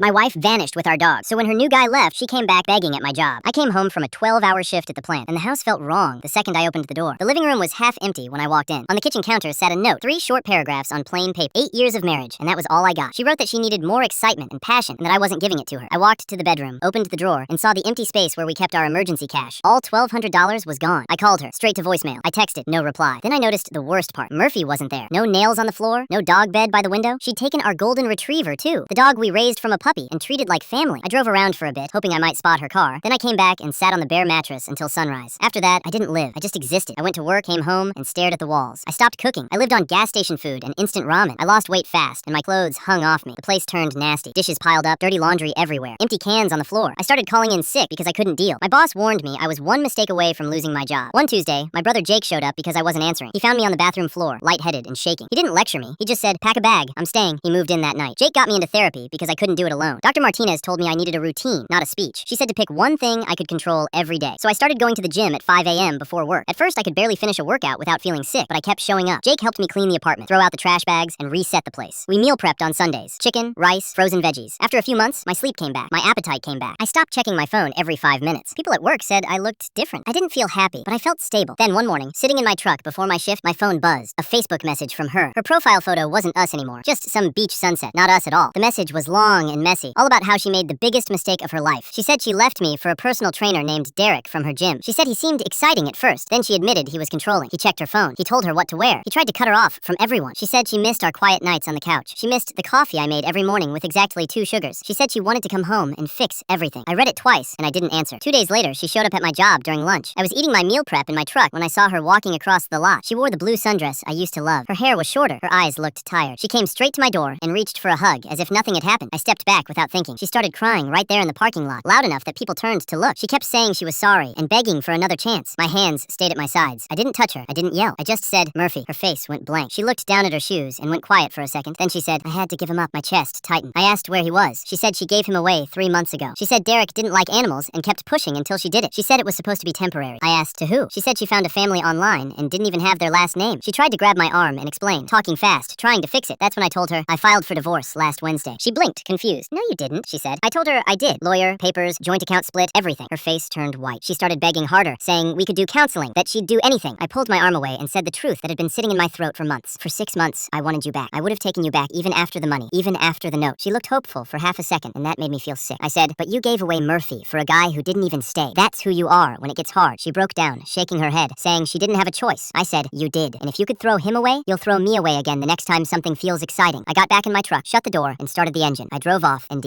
My wife vanished with our dog, so when her new guy left, she came back begging at my job. I came home from a 12-hour shift at the plant, and the house felt wrong the second I opened the door. The living room was half empty when I walked in. On the kitchen counter sat a note, 3 short paragraphs on plain paper. 8 years of marriage, and that was all I got. She wrote that she needed more excitement and passion, and that I wasn't giving it to her. I walked to the bedroom, opened the drawer, and saw the empty space where we kept our emergency cash. All $1,200 was gone. I called her, straight to voicemail. I texted, no reply. Then I noticed the worst part. Murphy wasn't there. No nails on the floor, no dog bed by the window. She'd taken our golden retriever, too. The dog we raised from a puppy and treated like family. I drove around for a bit, hoping I might spot her car. Then I came back and sat on the bare mattress until sunrise. After that, I didn't live. I just existed. I went to work, came home, and stared at the walls. I stopped cooking. I lived on gas station food and instant ramen. I lost weight fast, and my clothes hung off me. The place turned nasty. Dishes piled up, dirty laundry everywhere, empty cans on the floor. I started calling in sick because I couldn't deal. My boss warned me I was one mistake away from losing my job. One Tuesday, my brother Jake showed up because I wasn't answering. He found me on the bathroom floor, lightheaded and shaking. He didn't lecture me. He just said, pack a bag, I'm staying. He moved in that night. Jake got me into therapy because I couldn't do it alone. Dr. Martinez told me I needed a routine, not a speech. She said to pick one thing I could control every day. So I started going to the gym at 5 a.m. before work. At first, I could barely finish a workout without feeling sick, but I kept showing up. Jake helped me clean the apartment, throw out the trash bags, and reset the place. We meal prepped on Sundays. Chicken, rice, frozen veggies. After a few months, my sleep came back. My appetite came back. I stopped checking my phone every 5 minutes. People at work said I looked different. I didn't feel happy, but I felt stable. Then one morning, sitting in my truck before my shift, my phone buzzed. A Facebook message from her. Her profile photo wasn't us anymore. Just some beach sunset. Not us at all. The message was long and messy, all about how she made the biggest mistake of her life. She said she left me for a personal trainer named Derek from her gym. She said he seemed exciting at first. Then she admitted he was controlling. He checked her phone. He told her what to wear. He tried to cut her off from everyone. She said she missed our quiet nights on the couch. She missed the coffee I made every morning with exactly 2 sugars. She said she wanted to come home and fix everything. I read it twice, and I didn't answer. 2 days later, she showed up at my job during lunch. I was eating my meal prep in my truck when I saw her walking across the lot. She wore the blue sundress I used to love. Her hair was shorter. Her eyes looked tired. She came straight to my door and reached for a hug, as if nothing had happened. I stepped back without thinking. She started crying right there in the parking lot, loud enough that people turned to look. She kept saying she was sorry and begging for another chance. My hands stayed at my sides. I didn't touch her. I didn't yell. I just said, Murphy. Her face went blank. She looked down at her shoes and went quiet for a second. Then she said, I had to give him up. My chest tightened. I asked where he was. She said she gave him away 3 months ago. She said Derek didn't like animals and kept pushing until she did it. She said it was supposed to be temporary. I asked to who. She said she found a family online and didn't even have their last name. She tried to grab my arm and explain, talking fast, trying to fix it. That's when I told her I filed for divorce last Wednesday. She blinked, confused. No, you didn't, she said. I told her I did. Lawyer, papers, joint account split, everything. Her face turned white. She started begging harder, saying we could do counseling, that she'd do anything. I pulled my arm away and said the truth that had been sitting in my throat for months. For 6 months, I wanted you back. I would have taken you back even after the money, even after the note. She looked hopeful for half a second, and that made me feel sick. I said, but you gave away Murphy for a guy who didn't even stay. That's who you are when it gets hard. She broke down, shaking her head, saying she didn't have a choice. I said, you did. And if you could throw him away, you'll throw me away again the next time something feels exciting. I got back in my truck, shut the door, and started the engine. I drove off and